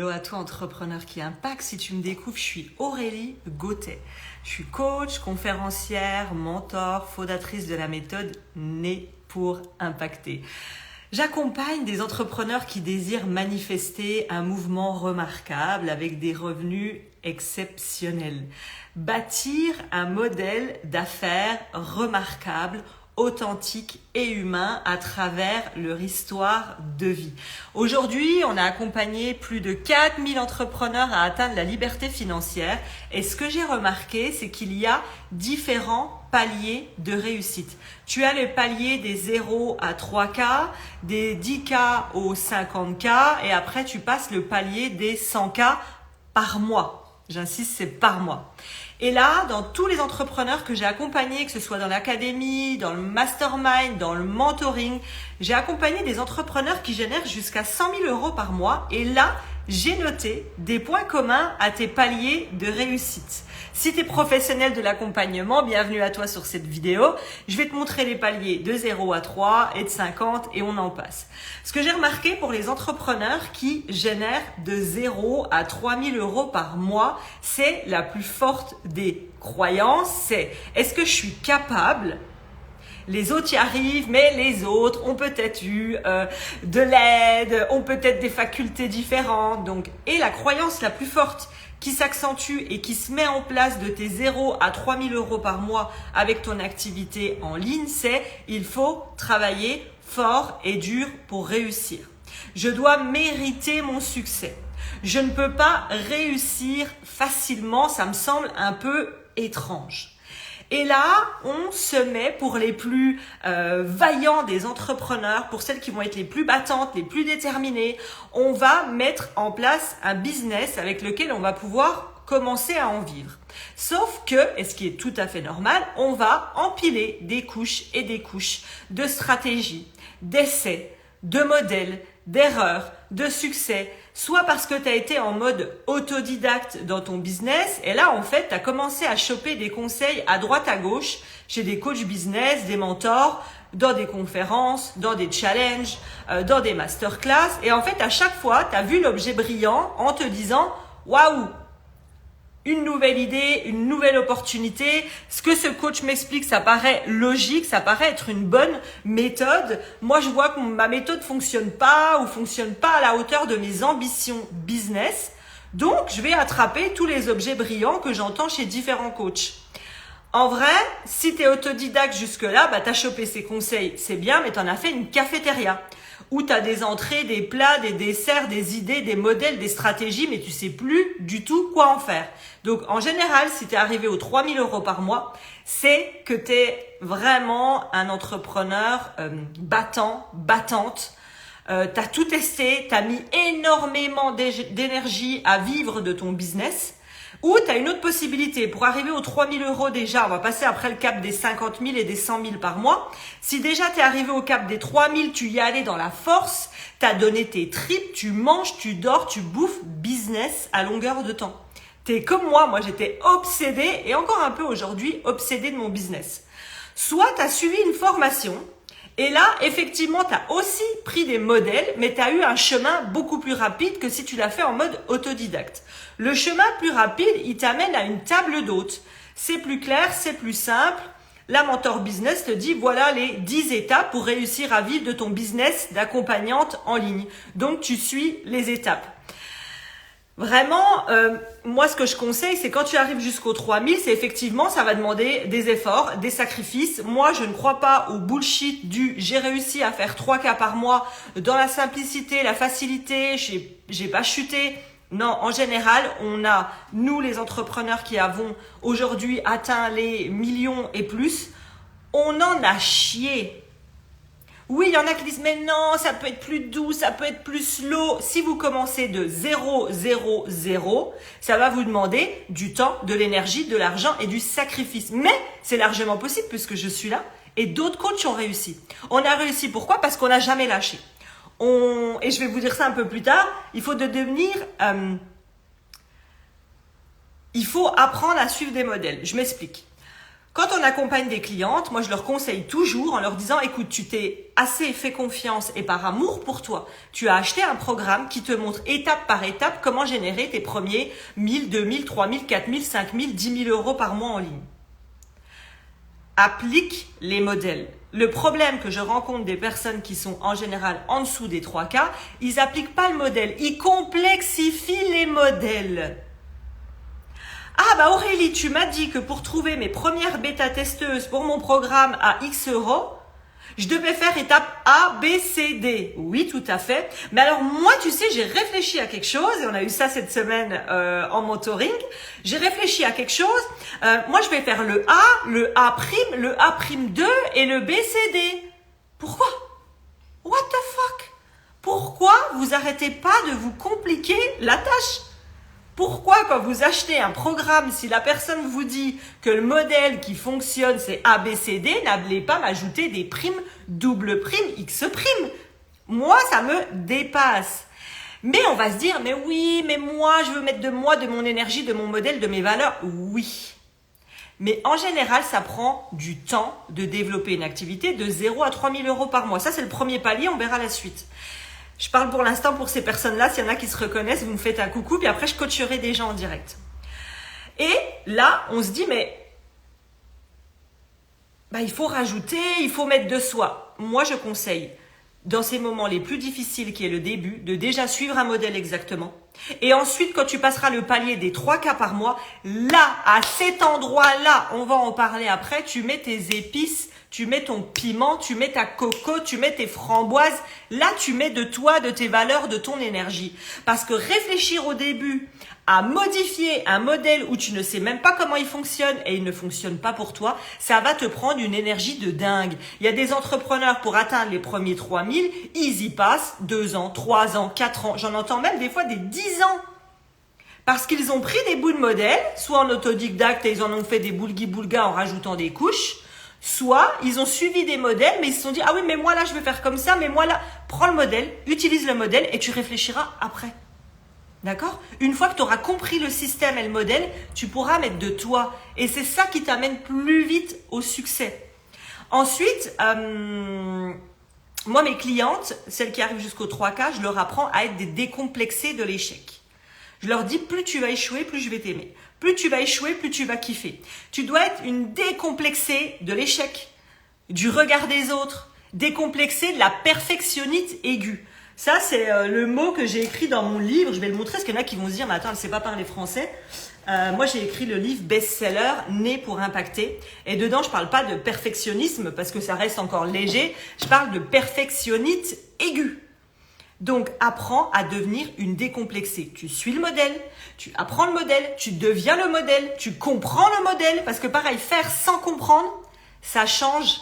Hello à toi entrepreneur qui impacte, si tu me découvres, je suis Aurélie Gauthier. Je suis coach, conférencière, mentor, fondatrice de la méthode Née pour impacter. J'accompagne des entrepreneurs qui désirent manifester un mouvement remarquable avec des revenus exceptionnels. Bâtir un modèle d'affaires remarquable, authentique et humain à travers leur histoire de vie. Aujourd'hui, on a accompagné plus de 4000 entrepreneurs à atteindre la liberté financière et ce que j'ai remarqué, c'est qu'il y a différents paliers de réussite. Tu as le palier des 0 à 3K, des 10K aux 50K et après tu passes le palier des 100K par mois. J'insiste, c'est par mois. Et là, dans tous les entrepreneurs que j'ai accompagnés, que ce soit dans l'académie, dans le mastermind, dans le mentoring, j'ai accompagné des entrepreneurs qui génèrent jusqu'à 100 000 euros par mois. Et là, j'ai noté des points communs à tes paliers de réussite. Si tu es professionnel de l'accompagnement, bienvenue à toi sur cette vidéo. Je vais te montrer les paliers de 0 à 3 et de 50 et on en passe. Ce que j'ai remarqué pour les entrepreneurs qui génèrent de 0 à 3 000 euros par mois, c'est la plus forte des croyances. C'est est-ce que je suis capable ? Les autres y arrivent, mais les autres ont peut-être eu de l'aide, ont peut-être des facultés différentes. Donc, et la croyance la plus forte qui s'accentue et qui se met en place de tes 0 à 3 000 euros par mois avec ton activité en ligne, c'est il faut travailler fort et dur pour réussir. Je dois mériter mon succès. Je ne peux pas réussir facilement, ça me semble un peu étrange. Et là, on se met pour les plus vaillants des entrepreneurs, pour celles qui vont être les plus battantes, les plus déterminées, on va mettre en place un business avec lequel on va pouvoir commencer à en vivre. Sauf que, et ce qui est tout à fait normal, on va empiler des couches et des couches de stratégies, d'essais, de modèles, d'erreurs, de succès, soit parce que tu as été en mode autodidacte dans ton business et là en fait tu as commencé à choper des conseils à droite à gauche chez des coachs business, des mentors, dans des conférences, dans des challenges, dans des masterclass et en fait à chaque fois tu as vu l'objet brillant en te disant waouh, une nouvelle idée, une nouvelle opportunité. Ce que ce coach m'explique, ça paraît logique, ça paraît être une bonne méthode. Moi, je vois que ma méthode fonctionne pas ou fonctionne pas à la hauteur de mes ambitions business. Donc, je vais attraper tous les objets brillants que j'entends chez différents coachs. En vrai, si tu es autodidacte jusque-là, tu as chopé ces conseils, c'est bien, mais tu en as fait une cafétéria où tu as des entrées, des plats, des desserts, des idées, des modèles, des stratégies, mais tu sais plus du tout quoi en faire. Donc, en général, si tu es arrivé aux 3 000 euros par mois, c'est que tu es vraiment un entrepreneur battant, battante. Tu as tout testé, tu as mis énormément d'énergie à vivre de ton business. Ou tu as une autre possibilité. Pour arriver aux 3 000 euros déjà, on va passer après le cap des 50 000 et des 100 000 par mois. Si déjà tu es arrivé au cap des 3 000, tu y allais dans la force, tu as donné tes tripes, tu manges, tu dors, tu bouffes business à longueur de temps. Tu es comme moi j'étais obsédée et encore un peu aujourd'hui obsédée de mon business. Soit tu as suivi une formation et là, effectivement, tu as aussi pris des modèles, mais tu as eu un chemin beaucoup plus rapide que si tu l'as fait en mode autodidacte. Le chemin plus rapide, il t'amène à une table d'hôte. C'est plus clair, c'est plus simple. La Mentor Business te dit, voilà les 10 étapes pour réussir à vivre de ton business d'accompagnante en ligne. Donc, tu suis les étapes. Vraiment, moi, ce que je conseille, c'est quand tu arrives jusqu'aux 3000, c'est effectivement, ça va demander des efforts, des sacrifices. Moi, je ne crois pas au bullshit du j'ai réussi à faire 3K par mois dans la simplicité, la facilité, j'ai pas chuté. Non, en général, on a, nous les entrepreneurs qui avons aujourd'hui atteint les millions et plus, on en a chié. Oui, il y en a qui disent, mais non, ça peut être plus doux, ça peut être plus slow. Si vous commencez de 0, 0, 0, ça va vous demander du temps, de l'énergie, de l'argent et du sacrifice. Mais c'est largement possible puisque je suis là et d'autres coachs ont réussi. On a réussi pourquoi ? Parce qu'on n'a jamais lâché. Et je vais vous dire ça un peu plus tard, il faut apprendre à suivre des modèles. Je m'explique. Quand on accompagne des clientes, moi je leur conseille toujours en leur disant, écoute, tu t'es assez fait confiance et par amour pour toi, tu as acheté un programme qui te montre étape par étape comment générer tes premiers 1000, 2000, 3000, 4000, 5000, 10 000 euros par mois en ligne. Applique les modèles. Le problème que je rencontre des personnes qui sont en général en dessous des 3K, ils n'appliquent pas le modèle, ils complexifient les modèles. Ah bah Aurélie, tu m'as dit que pour trouver mes premières bêta-testeuses pour mon programme à X euros, je devais faire étape A, B, C, D. Oui, tout à fait. Mais alors moi, tu sais, j'ai réfléchi à quelque chose, et on a eu ça cette semaine en mentoring. J'ai réfléchi à quelque chose. Moi, je vais faire le A, le A', le A'2 et le B, C, D. Pourquoi? What the fuck? Pourquoi vous arrêtez pas de vous compliquer la tâche? Pourquoi quand vous achetez un programme, si la personne vous dit que le modèle qui fonctionne c'est ABCD, n'allez pas m'ajouter des primes, double prime, X prime. Moi, ça me dépasse. Mais on va se dire, mais oui, mais moi, je veux mettre de moi, de mon énergie, de mon modèle, de mes valeurs. Oui. Mais en général, ça prend du temps de développer une activité de 0 à 3 000 euros par mois. Ça, c'est le premier palier, on verra la suite. Je parle pour l'instant pour ces personnes-là. S'il y en a qui se reconnaissent, vous me faites un coucou. Puis après, je coacherai des gens en direct. Et là, on se dit, mais il faut rajouter, il faut mettre de soi. Moi, je conseille, dans ces moments les plus difficiles, qui est le début, de déjà suivre un modèle exactement. Et ensuite, quand tu passeras le palier des 3K par mois, là, à cet endroit-là, on va en parler après, tu mets tes épices, tu mets ton piment, tu mets ta coco, tu mets tes framboises. Là, tu mets de toi, de tes valeurs, de ton énergie. Parce que réfléchir au début à modifier un modèle où tu ne sais même pas comment il fonctionne et il ne fonctionne pas pour toi, ça va te prendre une énergie de dingue. Il y a des entrepreneurs pour atteindre les premiers 3000, ils y passent 2 ans, 3 ans, 4 ans. J'en entends même des fois des 10 ans. Parce qu'ils ont pris des bouts de modèle, soit en autodidacte et ils en ont fait des boulgui-boulga en rajoutant des couches, soit ils ont suivi des modèles, mais ils se sont dit, ah oui, mais moi là, je vais faire comme ça, mais moi là, prends le modèle, utilise le modèle et tu réfléchiras après. D'accord? Une fois que tu auras compris le système et le modèle, tu pourras mettre de toi. Et c'est ça qui t'amène plus vite au succès. Ensuite, moi, mes clientes, celles qui arrivent jusqu'au 3K, je leur apprends à être des décomplexés de l'échec. Je leur dis, plus tu vas échouer, plus je vais t'aimer. Plus tu vas échouer, plus tu vas kiffer. Tu dois être une décomplexée de l'échec, du regard des autres, décomplexée de la perfectionnite aiguë. Ça, c'est le mot que j'ai écrit dans mon livre. Je vais le montrer parce qu'il y en a qui vont se dire, mais attends, elle ne sait pas parler français. Moi, j'ai écrit le livre best-seller « Né pour impacter ». Et dedans, je ne parle pas de perfectionnisme parce que ça reste encore léger. Je parle de perfectionnite aiguë. Donc, apprends à devenir une décomplexée. Tu suis le modèle, tu apprends le modèle, tu deviens le modèle, tu comprends le modèle. Parce que pareil, faire sans comprendre, ça change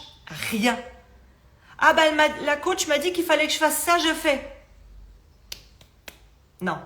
rien. Ah bah la coach m'a dit qu'il fallait que je fasse ça, je fais. Non.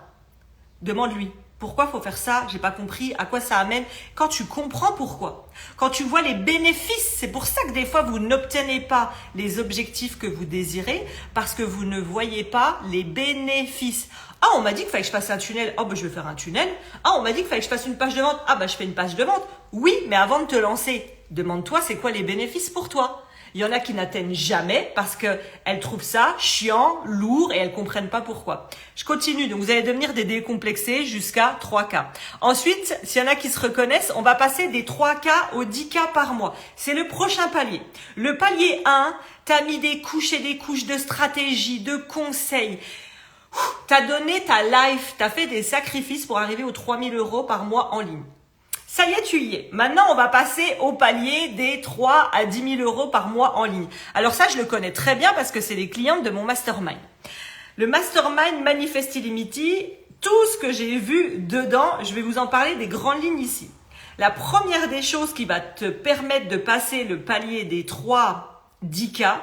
Demande-lui. Pourquoi faut faire ça? J'ai pas compris. À quoi ça amène? Quand tu comprends pourquoi, quand tu vois les bénéfices, c'est pour ça que des fois vous n'obtenez pas les objectifs que vous désirez parce que vous ne voyez pas les bénéfices. Ah, on m'a dit qu'il fallait que je fasse un tunnel. Oh, bah, je vais faire un tunnel. Ah, on m'a dit qu'il fallait que je fasse une page de vente. Ah, bah, je fais une page de vente. Oui, mais avant de te lancer, demande-toi c'est quoi les bénéfices pour toi. Il y en a qui n'atteignent jamais parce qu'elles trouvent ça chiant, lourd et elles comprennent pas pourquoi. Je continue. Donc, vous allez devenir des décomplexés jusqu'à 3K. Ensuite, s'il y en a qui se reconnaissent, on va passer des 3K aux 10K par mois. C'est le prochain palier. Le palier 1, t'as mis des couches et des couches de stratégie, de conseils. T'as donné ta life, t'as fait des sacrifices pour arriver aux 3000 euros par mois en ligne. Ça y est, tu y es. Maintenant, on va passer au palier des 3 à 10 000 euros par mois en ligne. Alors ça, je le connais très bien parce que c'est les clientes de mon mastermind. Le mastermind Manifest Illimity, tout ce que j'ai vu dedans, je vais vous en parler des grandes lignes ici. La première des choses qui va te permettre de passer le palier des 3-10K,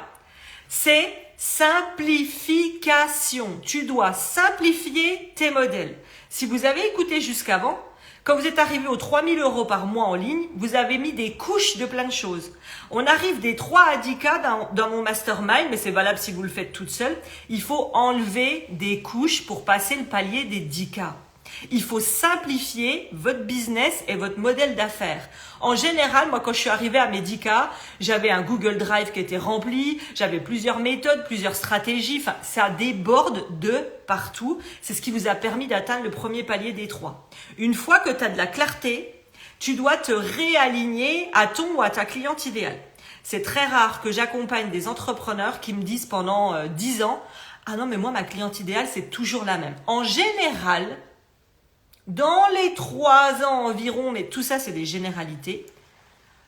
c'est simplification. Tu dois simplifier tes modèles. Si vous avez écouté jusqu'avant, quand vous êtes arrivé aux 3000 euros par mois en ligne, vous avez mis des couches de plein de choses. On arrive des 3 à 10K dans mon mastermind, mais c'est valable si vous le faites toute seule. Il faut enlever des couches pour passer le palier des 10K. Il faut simplifier votre business et votre modèle d'affaires. En général, moi, quand je suis arrivée à Medica, j'avais un Google Drive qui était rempli, j'avais plusieurs méthodes, plusieurs stratégies. Enfin, ça déborde de partout. C'est ce qui vous a permis d'atteindre le premier palier des 3. Une fois que tu as de la clarté, tu dois te réaligner à ton ou à ta cliente idéale. C'est très rare que j'accompagne des entrepreneurs qui me disent pendant 10 ans « Ah non, mais moi, ma cliente idéale, c'est toujours la même. » En général, dans les 3 ans environ, mais tout ça, c'est des généralités,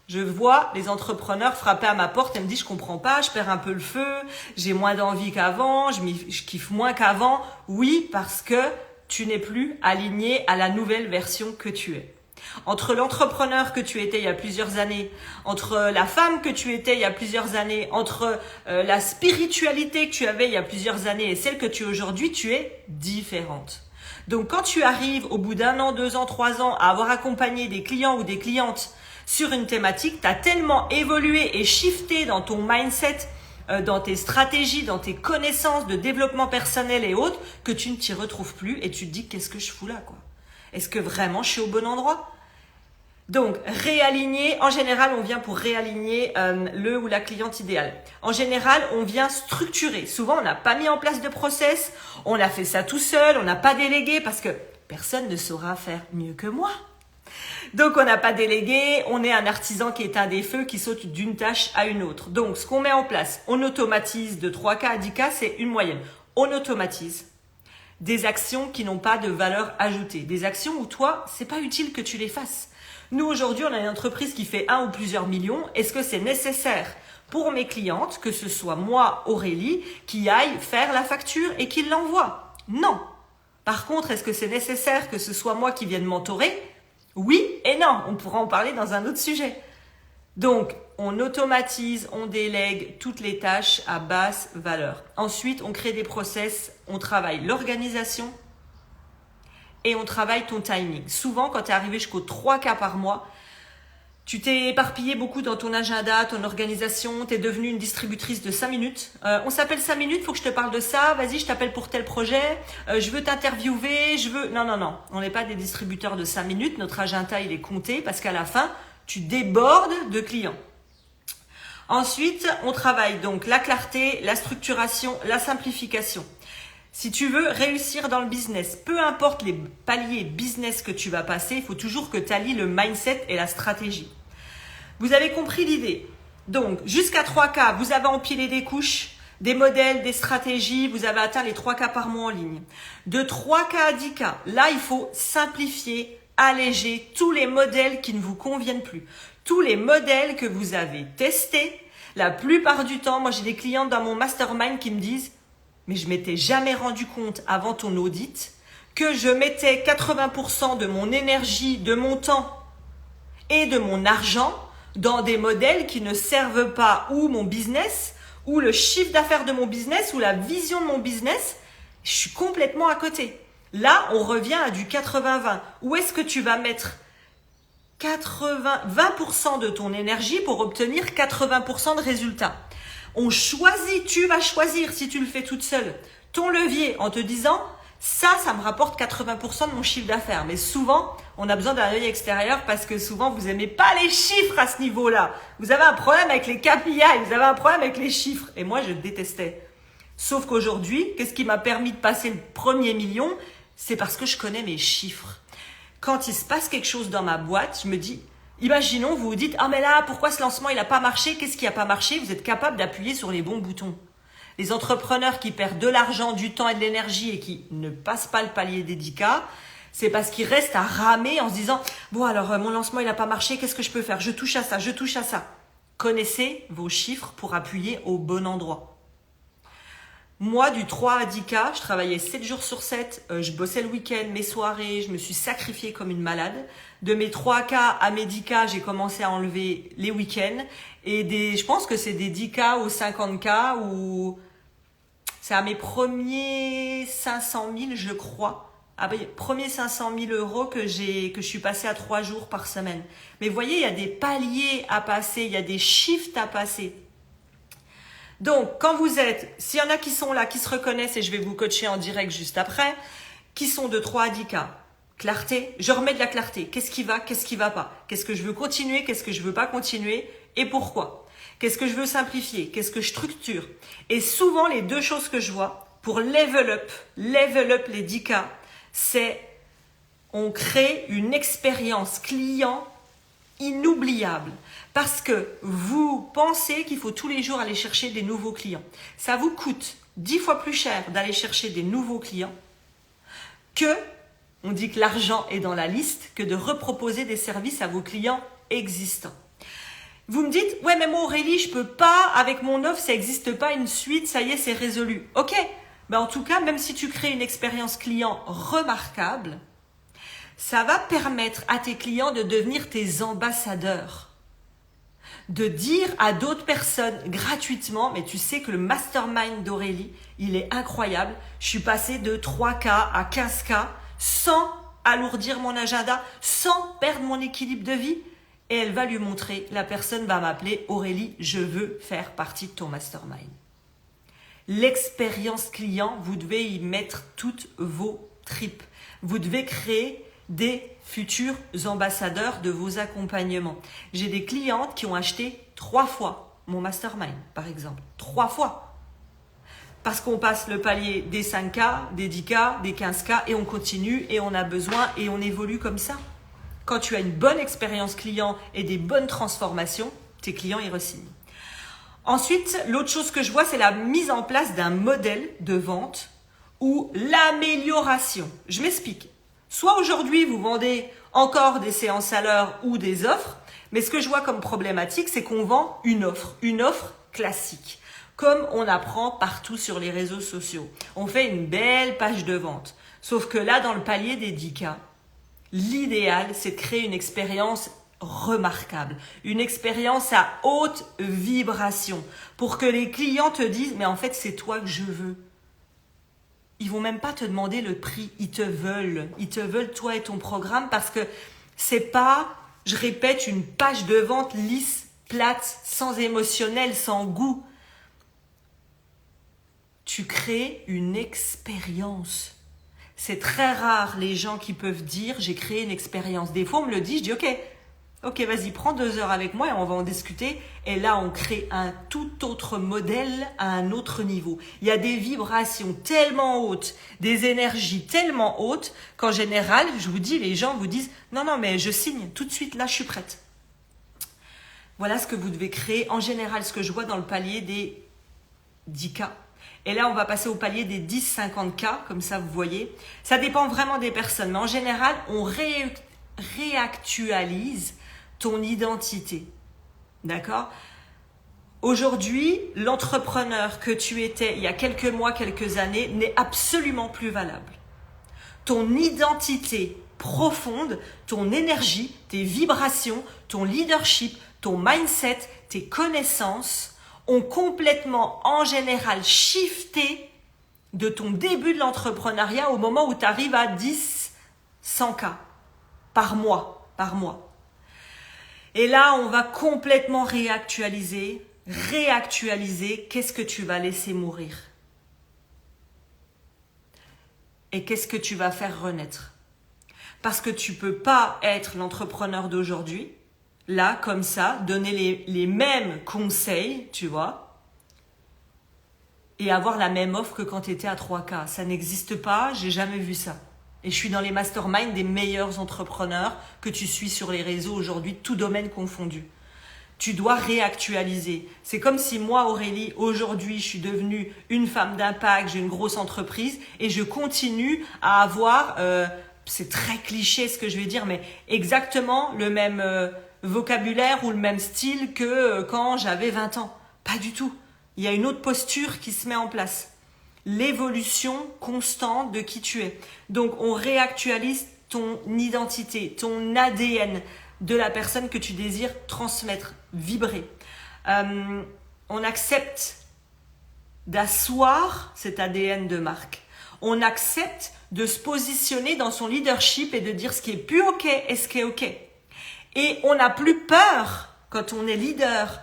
je vois les entrepreneurs frapper à ma porte et me disent « Je comprends pas, je perds un peu le feu, j'ai moins d'envie qu'avant, je kiffe moins qu'avant. » Oui, parce que tu n'es plus aligné à la nouvelle version que tu es. Entre l'entrepreneur que tu étais il y a plusieurs années, entre la femme que tu étais il y a plusieurs années, entre la spiritualité que tu avais il y a plusieurs années et celle que tu es aujourd'hui, tu es différente. Donc quand tu arrives au bout d'1 an, 2 ans, 3 ans à avoir accompagné des clients ou des clientes sur une thématique, tu as tellement évolué et shifté dans ton mindset, dans tes stratégies, dans tes connaissances de développement personnel et autres, que tu ne t'y retrouves plus et tu te dis qu'est-ce que je fous là quoi. Est-ce que vraiment je suis au bon endroit? Donc, réaligner, en général, on vient pour réaligner le ou la cliente idéale. En général, on vient structurer. Souvent, on n'a pas mis en place de process, on a fait ça tout seul, on n'a pas délégué parce que personne ne saura faire mieux que moi. Donc, on n'a pas délégué, on est un artisan qui éteint des feux, qui saute d'une tâche à une autre. Donc, ce qu'on met en place, on automatise de 3K à 10K, c'est une moyenne. On automatise des actions qui n'ont pas de valeur ajoutée. Des actions où toi, c'est pas utile que tu les fasses. Nous, aujourd'hui, on a une entreprise qui fait 1 ou plusieurs millions. Est-ce que c'est nécessaire pour mes clientes, que ce soit moi, Aurélie, qui aille faire la facture et qui l'envoie? Non. Par contre, est-ce que c'est nécessaire que ce soit moi qui vienne mentorer? Oui et non. On pourra en parler dans un autre sujet. Donc, on automatise, on délègue toutes les tâches à basse valeur. Ensuite, on crée des process, on travaille l'organisation et on travaille ton timing. Souvent, quand tu es arrivé jusqu'aux 3 cas par mois, tu t'es éparpillé beaucoup dans ton agenda, ton organisation, tu es devenue une distributrice de 5 minutes. On s'appelle 5 minutes, faut que je te parle de ça, vas-y, je t'appelle pour tel projet, je veux t'interviewer, Non, on n'est pas des distributeurs de 5 minutes, notre agenda, il est compté parce qu'à la fin, tu débordes de clients. Ensuite, on travaille donc la clarté, la structuration, la simplification. Si tu veux réussir dans le business, peu importe les paliers business que tu vas passer, il faut toujours que tu allies le mindset et la stratégie. Vous avez compris l'idée. Donc, jusqu'à 3K, vous avez empilé des couches, des modèles, des stratégies, vous avez atteint les 3K par mois en ligne. De 3K à 10K, là, il faut simplifier, alléger tous les modèles qui ne vous conviennent plus. Tous les modèles que vous avez testés, la plupart du temps, moi j'ai des clientes dans mon mastermind qui me disent « Mais je m'étais jamais rendu compte avant ton audit que je mettais 80% de mon énergie, de mon temps et de mon argent dans des modèles qui ne servent pas ou mon business, ou le chiffre d'affaires de mon business, ou la vision de mon business. Je suis complètement à côté. » Là, on revient à du 80-20. Où est-ce que tu vas mettre 20% de ton énergie pour obtenir 80% de résultats? On choisit, tu vas choisir si tu le fais toute seule, ton levier en te disant ça me rapporte 80% de mon chiffre d'affaires. Mais souvent, on a besoin d'un œil extérieur parce que souvent, vous n'aimez pas les chiffres à ce niveau-là. Vous avez un problème avec les KPI, vous avez un problème avec les chiffres. Et moi, je détestais. Sauf qu'aujourd'hui, qu'est-ce qui m'a permis de passer le premier million? C'est parce que je connais mes chiffres. Quand il se passe quelque chose dans ma boîte, je me dis, imaginons, vous vous dites, ah mais là, pourquoi ce lancement, il n'a pas marché? Qu'est-ce qui n'a pas marché? Vous êtes capable d'appuyer sur les bons boutons. Les entrepreneurs qui perdent de l'argent, du temps et de l'énergie et qui ne passent pas le palier des 10K, c'est parce qu'ils restent à ramer en se disant, bon alors mon lancement, il n'a pas marché, qu'est-ce que je peux faire? Je touche à ça, je touche à ça. Connaissez vos chiffres pour appuyer au bon endroit. Moi, du 3 à 10K, je travaillais 7 jours sur 7, je bossais le week-end, mes soirées, je me suis sacrifiée comme une malade. De mes 3K à mes 10K, j'ai commencé à enlever les week-ends. Et je pense que c'est des 10K ou 50K ou c'est à mes premiers 500 000, je crois. Ah ben, premiers 500 000 € que je suis passée à 3 jours par semaine. Mais vous voyez, il y a des paliers à passer, il y a des shifts à passer. Donc, quand vous êtes, s'il y en a qui sont là, qui se reconnaissent, et je vais vous coacher en direct juste après, qui sont de 3 à 10K, Clarté, je remets de la clarté. Qu'est-ce qui va, qu'est-ce qui va pas? Qu'est-ce que je veux continuer, qu'est-ce que je veux pas continuer et pourquoi? Qu'est-ce que je veux simplifier? Qu'est-ce que je structure? Et souvent, les deux choses que je vois pour level up les 10K, c'est on crée une expérience client inoubliable. Parce que vous pensez qu'il faut tous les jours aller chercher des nouveaux clients. Ça vous coûte 10 fois plus cher d'aller chercher des nouveaux clients que, on dit que l'argent est dans la liste, que de reproposer des services à vos clients existants. Vous me dites, ouais mais moi Aurélie, je peux pas, avec mon offre, ça n'existe pas une suite, ça y est, c'est résolu. Ok, ben en tout cas, même si tu crées une expérience client remarquable, ça va permettre à tes clients de devenir tes ambassadeurs. De dire à d'autres personnes gratuitement, mais tu sais que le mastermind d'Aurélie, il est incroyable. Je suis passée de 3K à 15K sans alourdir mon agenda, sans perdre mon équilibre de vie. Et elle va lui montrer, la personne va m'appeler, Aurélie, je veux faire partie de ton mastermind. L'expérience client, vous devez y mettre toutes vos tripes. Vous devez créer des futurs ambassadeurs de vos accompagnements. J'ai des clientes qui ont acheté 3 fois mon mastermind, par exemple. 3 fois. Parce qu'on passe le palier des 5K, des 10K, des 15K et on continue et on a besoin et on évolue comme ça. Quand tu as une bonne expérience client et des bonnes transformations, tes clients y re-signent. Ensuite, l'autre chose que je vois, c'est la mise en place d'un modèle de vente ou l'amélioration. Je m'explique. Soit aujourd'hui, vous vendez encore des séances à l'heure ou des offres, mais ce que je vois comme problématique, c'est qu'on vend une offre classique, comme on apprend partout sur les réseaux sociaux. On fait une belle page de vente. Sauf que là, dans le palier des 10K, l'idéal, c'est de créer une expérience remarquable, une expérience à haute vibration pour que les clients te disent « mais en fait, c'est toi que je veux ». Ils vont même pas te demander le prix, ils te veulent toi et ton programme parce que c'est pas, je répète, une page de vente lisse, plate, sans émotionnel, sans goût. Tu crées une expérience. C'est très rare les gens qui peuvent dire j'ai créé une expérience. Des fois on me le dit, je dis ok, vas-y, prends 2 heures avec moi et on va en discuter. Et là, on crée un tout autre modèle à un autre niveau. Il y a des vibrations tellement hautes, des énergies tellement hautes qu'en général, je vous dis, les gens vous disent non, mais je signe tout de suite, là, je suis prête. Voilà ce que vous devez créer. En général, ce que je vois dans le palier des 10K. Et là, on va passer au palier des 10-50K, comme ça, vous voyez. Ça dépend vraiment des personnes. Mais en général, on réactualise ton identité. D'accord? Aujourd'hui, l'entrepreneur que tu étais il y a quelques mois, quelques années, n'est absolument plus valable. Ton identité profonde, ton énergie, tes vibrations, ton leadership, ton mindset, tes connaissances ont complètement, en général, shifté de ton début de l'entrepreneuriat au moment où tu arrives à 10-100K par mois. Et là, on va complètement réactualiser. Qu'est-ce que tu vas laisser mourir? Et qu'est-ce que tu vas faire renaître? Parce que tu peux pas être l'entrepreneur d'aujourd'hui, là, comme ça, donner les mêmes conseils, tu vois, et avoir la même offre que quand tu étais à 3K. Ça n'existe pas, j'ai jamais vu ça. Et je suis dans les masterminds des meilleurs entrepreneurs que tu suis sur les réseaux aujourd'hui, tout domaine confondu. Tu dois réactualiser. C'est comme si moi, Aurélie, aujourd'hui, je suis devenue une femme d'impact, j'ai une grosse entreprise et je continue à avoir, c'est très cliché ce que je vais dire, mais exactement le même vocabulaire ou le même style que quand j'avais 20 ans. Pas du tout. Il y a une autre posture qui se met en place. L'évolution constante de qui tu es. Donc, on réactualise ton identité, ton ADN de la personne que tu désires transmettre, vibrer. On accepte d'asseoir cet ADN de marque. On accepte de se positionner dans son leadership et de dire ce qui est plus OK et ce qui est OK. Et on n'a plus peur, quand on est leader,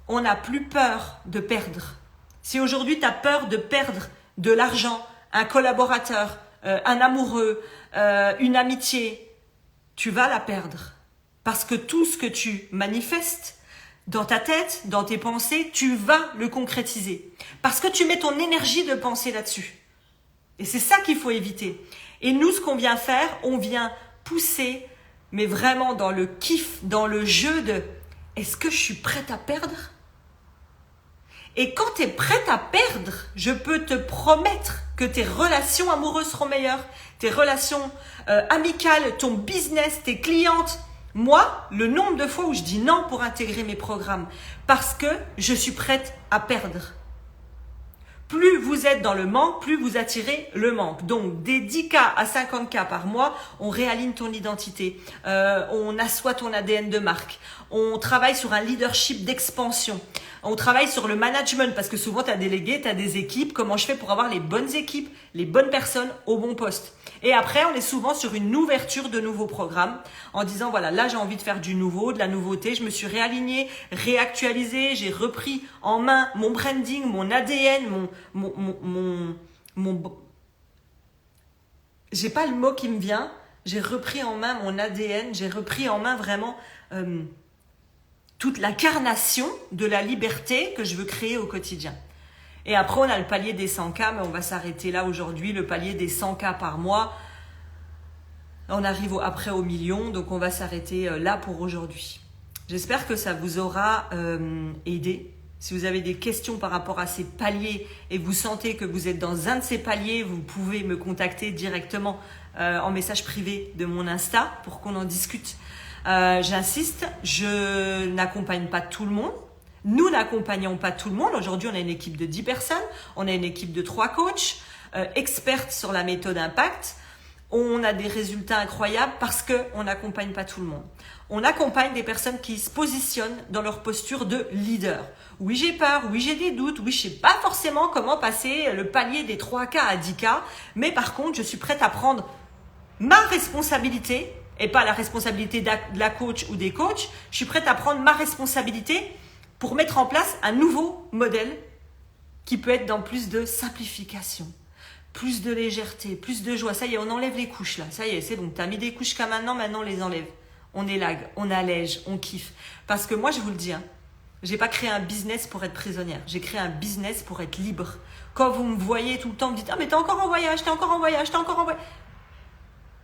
on n'a plus peur de perdre. Si aujourd'hui tu as peur de perdre de l'argent, un collaborateur, un amoureux, une amitié, tu vas la perdre. Parce que tout ce que tu manifestes dans ta tête, dans tes pensées, tu vas le concrétiser. Parce que tu mets ton énergie de pensée là-dessus. Et c'est ça qu'il faut éviter. Et nous, ce qu'on vient faire, on vient pousser, mais vraiment dans le kiff, dans le jeu de « est-ce que je suis prête à perdre ?» Et quand tu es prête à perdre, je peux te promettre que tes relations amoureuses seront meilleures, tes relations amicales, ton business, tes clientes. Moi, le nombre de fois où je dis non pour intégrer mes programmes, parce que je suis prête à perdre. Plus vous êtes dans le manque, plus vous attirez le manque. Donc, des 10K à 50K par mois, on réaligne ton identité, on assoit ton ADN de marque, on travaille sur un leadership d'expansion, on travaille sur le management parce que souvent, tu as délégué, tu as des équipes. Comment je fais pour avoir les bonnes équipes, les bonnes personnes au bon poste? Et après, on est souvent sur une ouverture de nouveaux programmes en disant, voilà, là, j'ai envie de faire du nouveau, de la nouveauté. Je me suis réalignée, réactualisée, j'ai repris en main mon branding, mon ADN, j'ai pas le mot qui me vient. J'ai repris en main mon ADN, j'ai repris en main vraiment toute l'incarnation de la liberté que je veux créer au quotidien. Et après, on a le palier des 100K, mais on va s'arrêter là aujourd'hui, le palier des 100K par mois. On arrive après au million, donc on va s'arrêter là pour aujourd'hui. J'espère que ça vous aura aidé. Si vous avez des questions par rapport à ces paliers et vous sentez que vous êtes dans un de ces paliers, vous pouvez me contacter directement en message privé de mon Insta pour qu'on en discute. J'insiste, je n'accompagne pas tout le monde. Nous n'accompagnons pas tout le monde. Aujourd'hui, on a une équipe de 10 personnes. On a une équipe de 3 coachs, expertes sur la méthode Impact. On a des résultats incroyables parce qu'on n'accompagne pas tout le monde. On accompagne des personnes qui se positionnent dans leur posture de leader. Oui, j'ai peur. Oui, j'ai des doutes. Oui, je sais pas forcément comment passer le palier des 3K à 10K. Mais par contre, je suis prête à prendre ma responsabilité et pas la responsabilité de la coach ou des coachs. Je suis prête à prendre ma responsabilité pour mettre en place un nouveau modèle qui peut être dans plus de simplification, plus de légèreté, plus de joie. Ça y est, on enlève les couches là. Ça y est, c'est bon. Tu as mis des couches comme maintenant on les enlève. On élague, on allège, on kiffe. Parce que moi, je vous le dis, j'ai pas créé un business pour être prisonnière. J'ai créé un business pour être libre. Quand vous me voyez tout le temps, vous me dites « Ah, mais t'es encore en voyage, t'es encore en voyage, t'es encore en voyage. »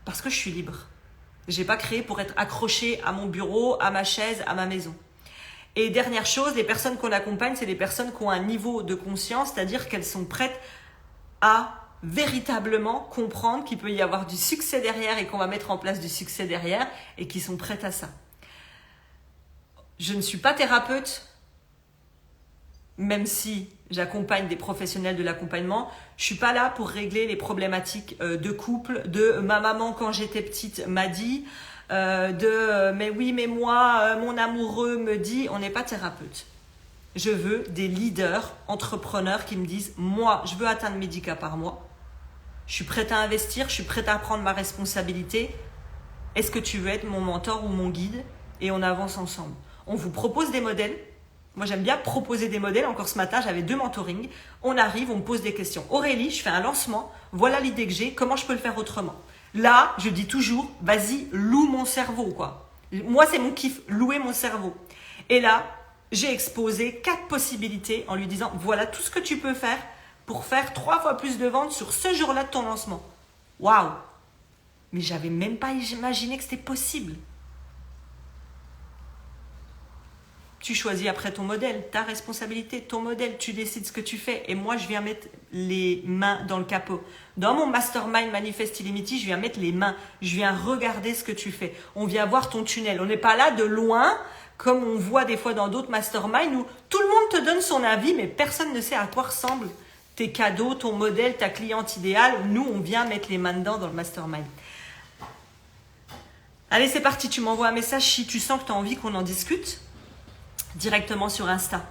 Parce que je suis libre. J'ai pas créé pour être accrochée à mon bureau, à ma chaise, à ma maison. Et dernière chose, les personnes qu'on accompagne, c'est des personnes qui ont un niveau de conscience, c'est-à-dire qu'elles sont prêtes à véritablement comprendre qu'il peut y avoir du succès derrière et qu'on va mettre en place du succès derrière et qui sont prêtes à ça. Je ne suis pas thérapeute, même si j'accompagne des professionnels de l'accompagnement. Je suis pas là pour régler les problématiques de couple, de ma maman quand j'étais petite m'a dit, mais oui, mais moi, mon amoureux me dit, on n'est pas thérapeute. Je veux des leaders, entrepreneurs qui me disent, moi, je veux atteindre mes 10K par mois. Je suis prête à investir, je suis prête à prendre ma responsabilité. Est-ce que tu veux être mon mentor ou mon guide? Et on avance ensemble. On vous propose des modèles. Moi, j'aime bien proposer des modèles. Encore ce matin, j'avais 2 mentorings. On arrive, on me pose des questions. Aurélie, je fais un lancement. Voilà l'idée que j'ai. Comment je peux le faire autrement? Là, je dis toujours, vas-y, loue mon cerveau, quoi. Moi, c'est mon kiff, louer mon cerveau. Et là, j'ai exposé 4 possibilités en lui disant, voilà tout ce que tu peux faire pour faire 3 fois plus de ventes sur ce jour-là de ton lancement. Waouh! Mais j'avais même pas imaginé que c'était possible. Tu choisis après ton modèle, ta responsabilité, ton modèle, tu décides ce que tu fais. Et moi, je viens mettre les mains dans le capot. Dans mon mastermind Manifest Illimity, je viens mettre les mains. Je viens regarder ce que tu fais. On vient voir ton tunnel. On n'est pas là de loin, comme on voit des fois dans d'autres masterminds où tout le monde te donne son avis, mais personne ne sait à quoi ressemblent tes cadeaux, ton modèle, ta cliente idéale. Nous, on vient mettre les mains dedans dans le mastermind. Allez, c'est parti. Tu m'envoies un message si tu sens que tu as envie qu'on en discute. Directement sur Insta.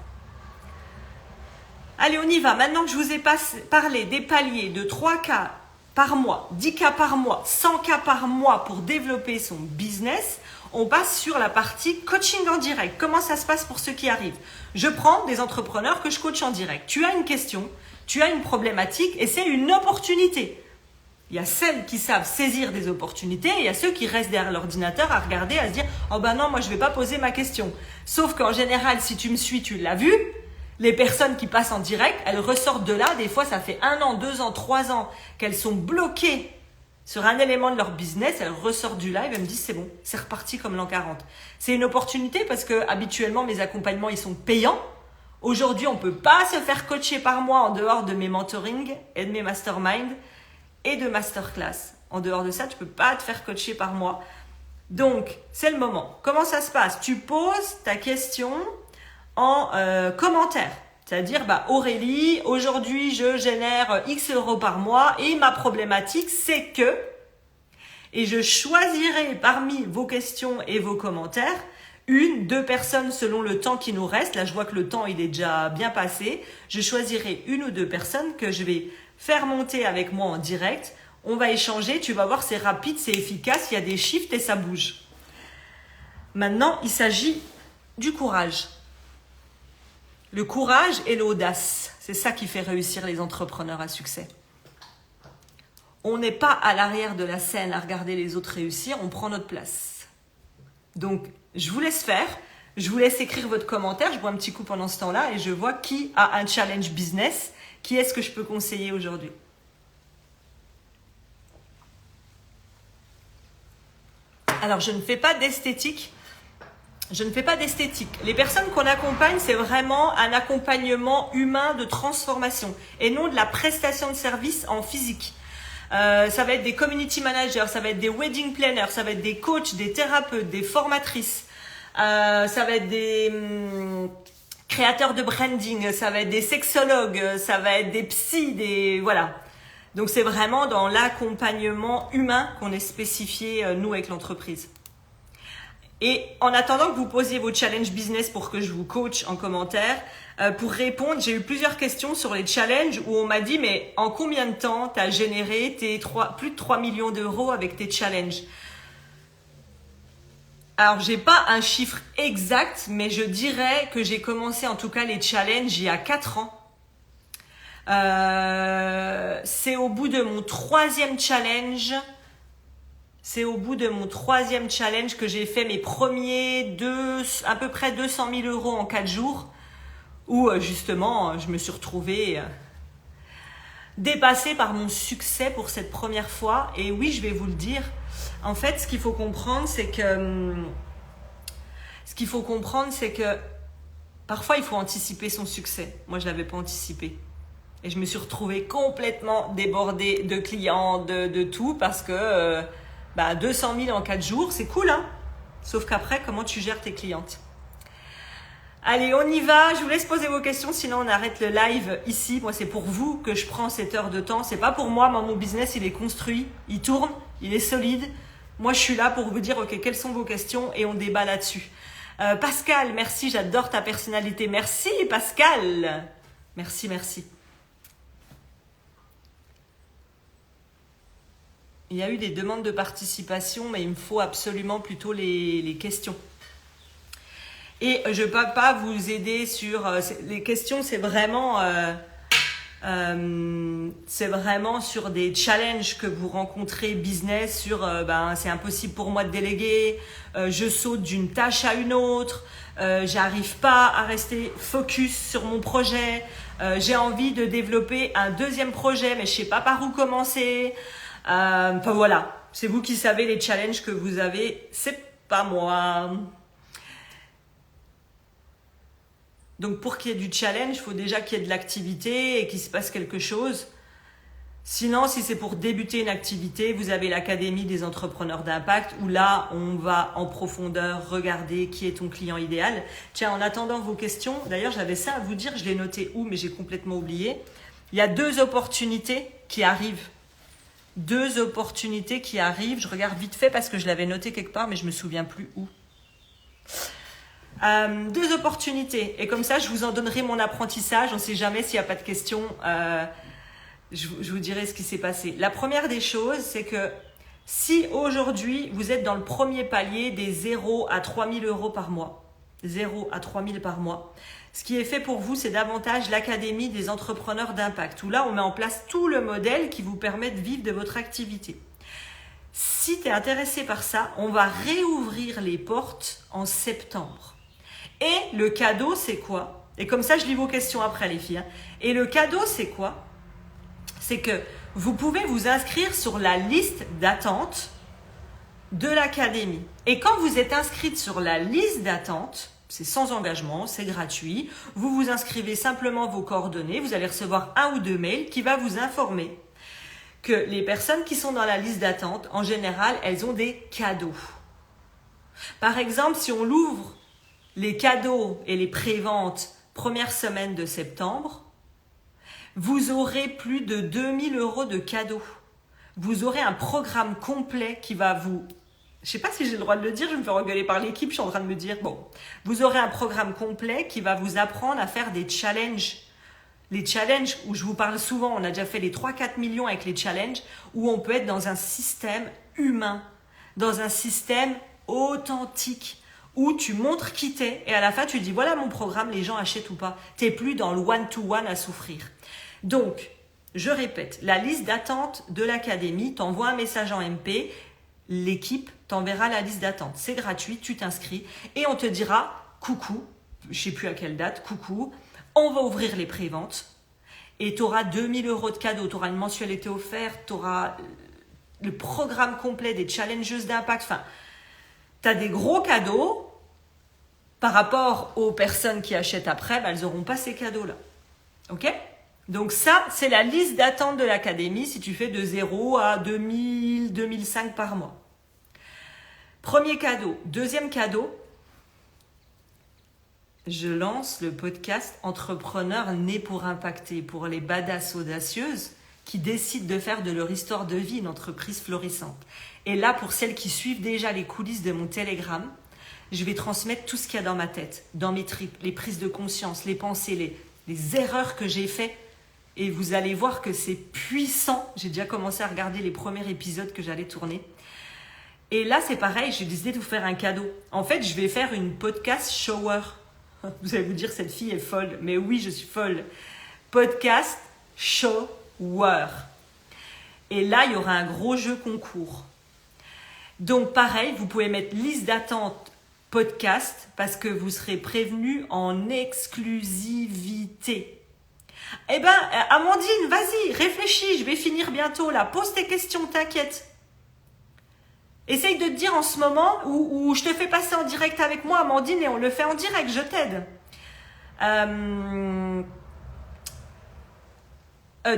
Allez, on y va. Maintenant que je vous ai parlé des paliers de 3K par mois, 10K par mois, 100K par mois pour développer son business, on passe sur la partie coaching en direct. Comment ça se passe pour ceux qui arrivent? Je prends des entrepreneurs que je coach en direct. Tu as une question, tu as une problématique et c'est une opportunité. Il y a celles qui savent saisir des opportunités et il y a ceux qui restent derrière l'ordinateur à regarder, à se dire « Oh ben non, moi je vais pas poser ma question ». Sauf qu'en général, si tu me suis, tu l'as vu, les personnes qui passent en direct, elles ressortent de là. Des fois, ça fait 1 an, 2 ans, 3 ans qu'elles sont bloquées sur un élément de leur business. Elles ressortent du live et me disent « C'est bon, c'est reparti comme l'an 40 ». C'est une opportunité parce que habituellement, mes accompagnements, ils sont payants. Aujourd'hui, on peut pas se faire coacher par moi en dehors de mes mentorings et de mes masterminds et de masterclass. En dehors de ça, tu peux pas te faire coacher par moi. Donc, c'est le moment. Comment ça se passe? Tu poses ta question en commentaire. C'est-à-dire, Aurélie, aujourd'hui, je génère X euros par mois et ma problématique, c'est que... Et je choisirai parmi vos questions et vos commentaires 1, 2 personnes selon le temps qui nous reste. Là, je vois que le temps, il est déjà bien passé. Je choisirai 1 ou 2 personnes que je vais faire monter avec moi en direct. On va échanger. Tu vas voir, c'est rapide, c'est efficace. Il y a des shifts et ça bouge. Maintenant, il s'agit du courage. Le courage et l'audace. C'est ça qui fait réussir les entrepreneurs à succès. On n'est pas à l'arrière de la scène à regarder les autres réussir. On prend notre place. Donc, je vous laisse faire. Je vous laisse écrire votre commentaire. Je bois un petit coup pendant ce temps-là et je vois qui a un challenge business. Qui est-ce que je peux conseiller aujourd'hui? Alors, je ne fais pas d'esthétique. Les personnes qu'on accompagne, c'est vraiment un accompagnement humain de transformation et non de la prestation de service en physique. Ça va être des community managers, ça va être des wedding planners, ça va être des coachs, des thérapeutes, des formatrices, ça va être des créateurs de branding, ça va être des sexologues, ça va être des psys, voilà. Donc c'est vraiment dans l'accompagnement humain qu'on est spécifié, nous, avec l'entreprise. Et en attendant que vous posiez vos challenges business pour que je vous coach en commentaire, pour répondre, j'ai eu plusieurs questions sur les challenges où on m'a dit « Mais en combien de temps tu as généré plus de 3 millions d'euros avec tes challenges ?» Alors, j'ai pas un chiffre exact, mais je dirais que j'ai commencé en tout cas les challenges il y a 4 ans. C'est au bout de mon 3e challenge. C'est au bout de mon 3e challenge que j'ai fait mes premiers à peu près 200 000 euros en 4 jours. Où justement, je me suis retrouvée dépassée par mon succès pour cette première fois. Et oui, je vais vous le dire. En fait, ce qu'il faut comprendre, c'est que parfois, il faut anticiper son succès. Moi, je ne l'avais pas anticipé. Et je me suis retrouvée complètement débordée de clients, de tout, parce que 200 000 en 4 jours, c'est cool, hein? Sauf qu'après, comment tu gères tes clientes? Allez, on y va. Je vous laisse poser vos questions, sinon on arrête le live ici. Moi, c'est pour vous que je prends cette heure de temps. C'est pas pour moi. Moi, mon business, il est construit, il tourne, il est solide. Moi, je suis là pour vous dire, ok, quelles sont vos questions et on débat là-dessus. Pascal, merci, j'adore ta personnalité. Merci, Pascal. Merci, merci. Il y a eu des demandes de participation, mais il me faut absolument plutôt les questions. Et je ne peux pas vous aider sur... les questions, c'est vraiment sur des challenges que vous rencontrez business, sur c'est impossible pour moi de déléguer, je saute d'une tâche à une autre, j'arrive pas à rester focus sur mon projet, j'ai envie de développer un 2e projet, mais je sais pas par où commencer. Enfin voilà, c'est vous qui savez les challenges que vous avez, c'est pas moi. Donc pour qu'il y ait du challenge, il faut déjà qu'il y ait de l'activité et qu'il se passe quelque chose. Sinon, si c'est pour débuter une activité, vous avez l'Académie des entrepreneurs d'impact où là, on va en profondeur regarder qui est ton client idéal. Tiens, en attendant vos questions, d'ailleurs, j'avais ça à vous dire, je l'ai noté où, mais j'ai complètement oublié. Il y a 2 opportunités qui arrivent. 2 opportunités qui arrivent. Je regarde vite fait parce que je l'avais noté quelque part, mais je me souviens plus où. 2 opportunités. Et comme ça, je vous en donnerai mon apprentissage. On ne sait jamais s'il n'y a pas de questions. Je vous dirai ce qui s'est passé. La première des choses, c'est que si aujourd'hui, vous êtes dans le premier palier des 0 à 3 000 euros par mois, 0 à 3 000 par mois. Ce qui est fait pour vous, c'est davantage l'Académie des entrepreneurs d'impact, où là, on met en place tout le modèle qui vous permet de vivre de votre activité. Si tu es intéressé par ça, on va réouvrir les portes en septembre. Et le cadeau, c'est quoi? Et comme ça, je lis vos questions après, les filles. Et le cadeau, c'est quoi? C'est que vous pouvez vous inscrire sur la liste d'attente de l'Académie. Et quand vous êtes inscrite sur la liste d'attente, c'est sans engagement, c'est gratuit. Vous vous inscrivez simplement vos coordonnées. Vous allez recevoir 1 ou 2 mails qui va vous informer que les personnes qui sont dans la liste d'attente, en général, elles ont des cadeaux. Par exemple, si on l'ouvre les cadeaux et les préventes première semaine de septembre, vous aurez plus de 2 000 € de cadeaux. Vous aurez un programme complet qui va vous... Je ne sais pas si j'ai le droit de le dire, je me fais engueuler par l'équipe, je suis en train de me dire, bon, vous aurez un programme complet qui va vous apprendre à faire des challenges. Les challenges où je vous parle souvent, on a déjà fait les 3-4 millions avec les challenges, où on peut être dans un système humain, dans un système authentique, où tu montres qui t'es et à la fin tu dis, voilà mon programme, les gens achètent ou pas. Tu n'es plus dans le one-to-one à souffrir. Donc, je répète, la liste d'attente de l'Académie, t'envoie un message en MP, l'équipe t'enverra la liste d'attente. C'est gratuit, tu t'inscris et on te dira coucou, je ne sais plus à quelle date, coucou, on va ouvrir les préventes et tu auras 2 000 € de cadeaux, tu auras une mensualité offerte, tu auras le programme complet des challengeuses d'impact. Enfin, tu as des gros cadeaux par rapport aux personnes qui achètent après, elles n'auront pas ces cadeaux-là. Ok ? Donc ça, c'est la liste d'attente de l'Académie si tu fais de 0 à 2000, 2005 par mois. Premier cadeau. Deuxième cadeau, je lance le podcast Entrepreneur né pour impacter, pour les badass audacieuses qui décident de faire de leur histoire de vie une entreprise florissante. Et là, pour celles qui suivent déjà les coulisses de mon Telegram, je vais transmettre tout ce qu'il y a dans ma tête, dans mes tripes, les prises de conscience, les pensées, les erreurs que j'ai faites. Et vous allez voir que c'est puissant. J'ai déjà commencé à regarder les premiers épisodes que j'allais tourner. Et là, c'est pareil, j'ai décidé de vous faire un cadeau. En fait, je vais faire une podcast shower. Vous allez vous dire, cette fille est folle. Mais oui, je suis folle. Podcast shower. Et là, il y aura un gros jeu concours. Donc, pareil, vous pouvez mettre liste d'attente podcast parce que vous serez prévenu en exclusivité. Eh ben, Amandine, vas-y, réfléchis, je vais finir bientôt là. Pose tes questions, t'inquiète. Essaye de te dire en ce moment où je te fais passer en direct avec moi, Amandine, et on le fait en direct, je t'aide.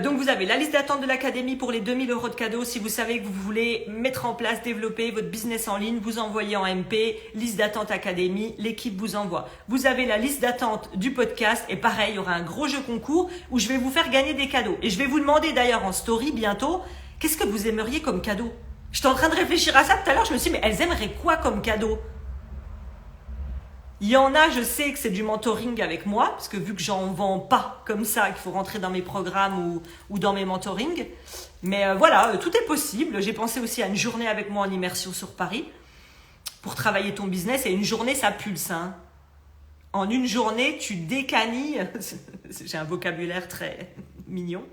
Donc vous avez la liste d'attente de l'Académie pour les 2 000 € de cadeaux. Si vous savez que vous voulez mettre en place, développer votre business en ligne, vous envoyez en MP, liste d'attente Académie, l'équipe vous envoie. Vous avez la liste d'attente du podcast et pareil, il y aura un gros jeu concours où je vais vous faire gagner des cadeaux. Et je vais vous demander d'ailleurs en story bientôt, qu'est-ce que vous aimeriez comme cadeau? J'étais en train de réfléchir à ça tout à l'heure, je me suis dit, mais elles aimeraient quoi comme cadeau? Il y en a, je sais que c'est du mentoring avec moi, parce que vu que j'en vends pas comme ça, qu'il faut rentrer dans mes programmes ou dans mes mentorings. Mais voilà, tout est possible. J'ai pensé aussi à une journée avec moi en immersion sur Paris pour travailler ton business. Et une journée, ça pulse. Hein. En une journée, tu décanilles. J'ai un vocabulaire très mignon.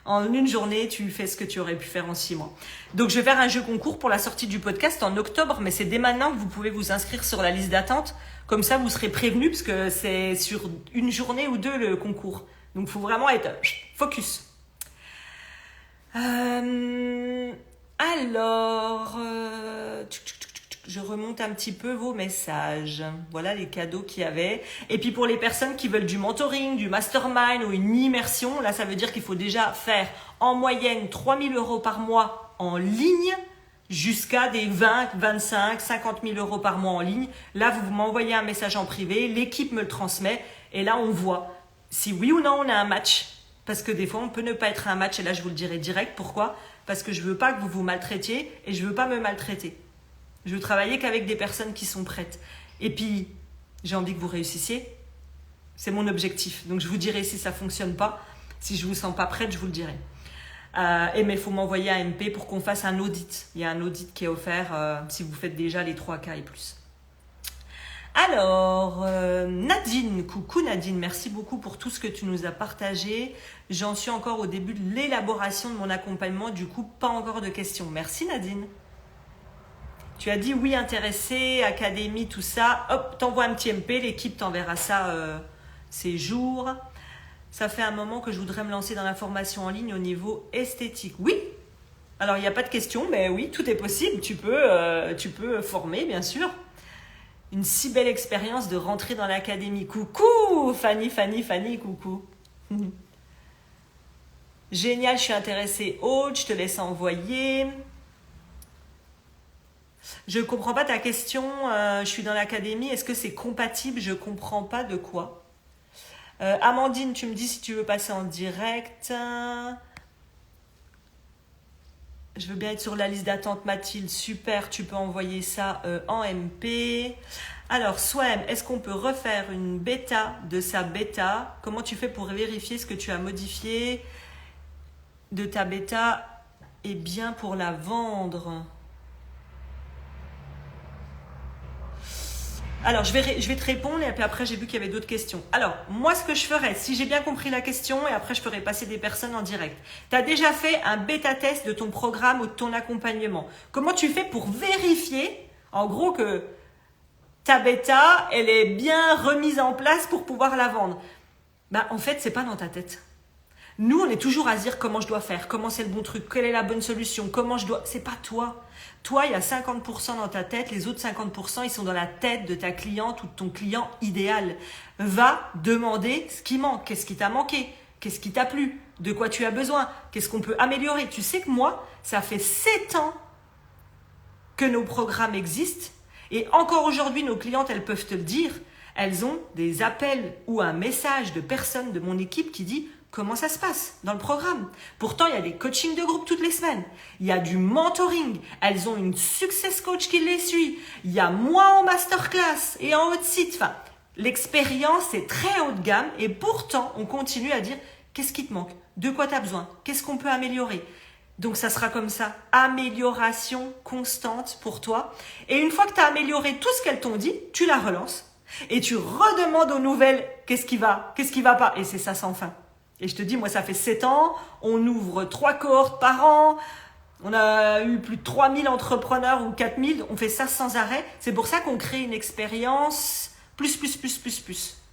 En une journée, tu fais ce que tu aurais pu faire en 6 mois. Donc, je vais faire un jeu concours pour la sortie du podcast en octobre, mais c'est dès maintenant que vous pouvez vous inscrire sur la liste d'attente. Comme ça, vous serez prévenus parce que c'est sur une journée ou 2 le concours. Donc, il faut vraiment être focus. Je remonte un petit peu vos messages. Voilà les cadeaux qu'il y avait. Et puis pour les personnes qui veulent du mentoring, du mastermind ou une immersion, là ça veut dire qu'il faut déjà faire en moyenne 3 000 € par mois en ligne jusqu'à des 20, 25, 50 000 € par mois en ligne. Là, vous m'envoyez un message en privé, l'équipe me le transmet et là on voit si oui ou non on a un match. Parce que des fois on peut ne pas être un match et là je vous le dirai direct. Pourquoi? Parce que je veux pas que vous vous maltraitiez et je veux pas me maltraiter. Je veux travailler qu'avec des personnes qui sont prêtes. Et puis, j'ai envie que vous réussissiez. C'est mon objectif. Donc, je vous dirai si ça ne fonctionne pas. Si je ne vous sens pas prête, je vous le dirai. Mais il faut m'envoyer un MP pour qu'on fasse un audit. Il y a un audit qui est offert si vous faites déjà les 3 cas et plus. Alors, Nadine, coucou Nadine, merci beaucoup pour tout ce que tu nous as partagé. J'en suis encore au début de l'élaboration de mon accompagnement, du coup, pas encore de questions. Merci Nadine. Tu as dit oui, intéressé, académie, tout ça. Hop, t'envoies un petit MP, l'équipe t'enverra ça ces jours. Ça fait un moment que je voudrais me lancer dans la formation en ligne au niveau esthétique. Oui, alors il n'y a pas de question, mais oui, tout est possible. Tu peux former, bien sûr. Une si belle expérience de rentrer dans l'académie. Coucou Fanny, coucou. Génial, je suis intéressée. Aude, je te laisse envoyer. Je ne comprends pas ta question. Je suis dans l'académie. Est-ce que c'est compatible? Je ne comprends pas de quoi. Amandine, tu me dis si tu veux passer en direct. Je veux bien être sur la liste d'attente, Mathilde. Super, tu peux envoyer ça en MP. Alors, Swam, est-ce qu'on peut refaire une bêta de sa bêta? Comment tu fais pour vérifier ce que tu as modifié de ta bêta est bien pour la vendre? Alors, je vais te répondre et puis après, j'ai vu qu'il y avait d'autres questions. Alors, moi, ce que je ferais, si j'ai bien compris la question, et après, je ferai passer des personnes en direct. Tu as déjà fait un bêta-test de ton programme ou de ton accompagnement. Comment tu fais pour vérifier, en gros, que ta bêta, elle est bien remise en place pour pouvoir la vendre? En fait, c'est pas dans ta tête. Nous, on est toujours à se dire comment je dois faire, comment c'est le bon truc, quelle est la bonne solution, comment je dois... C'est pas toi. Toi, il y a 50% dans ta tête, les autres 50%, ils sont dans la tête de ta cliente ou de ton client idéal. Va demander ce qui manque, qu'est-ce qui t'a manqué, qu'est-ce qui t'a plu, de quoi tu as besoin, qu'est-ce qu'on peut améliorer. Tu sais que moi, ça fait 7 ans que nos programmes existent et encore aujourd'hui, nos clientes, elles peuvent te le dire, elles ont des appels ou un message de personnes de mon équipe qui dit comment ça se passe dans le programme. Pourtant, il y a des coachings de groupe toutes les semaines. Il y a du mentoring. Elles ont une success coach qui les suit. Il y a moi en masterclass et en haut de site. Enfin, l'expérience est très haut de gamme et pourtant, on continue à dire qu'est-ce qui te manque, de quoi tu as besoin, qu'est-ce qu'on peut améliorer. Donc, ça sera comme ça. Amélioration constante pour toi. Et une fois que tu as amélioré tout ce qu'elles t'ont dit, tu la relances et tu redemandes aux nouvelles qu'est-ce qui va pas. Et c'est ça sans fin. Et je te dis, moi, ça fait 7 ans, on ouvre 3 cohortes par an, on a eu plus de 3000 entrepreneurs ou 4000, on fait ça sans arrêt. C'est pour ça qu'on crée une expérience plus.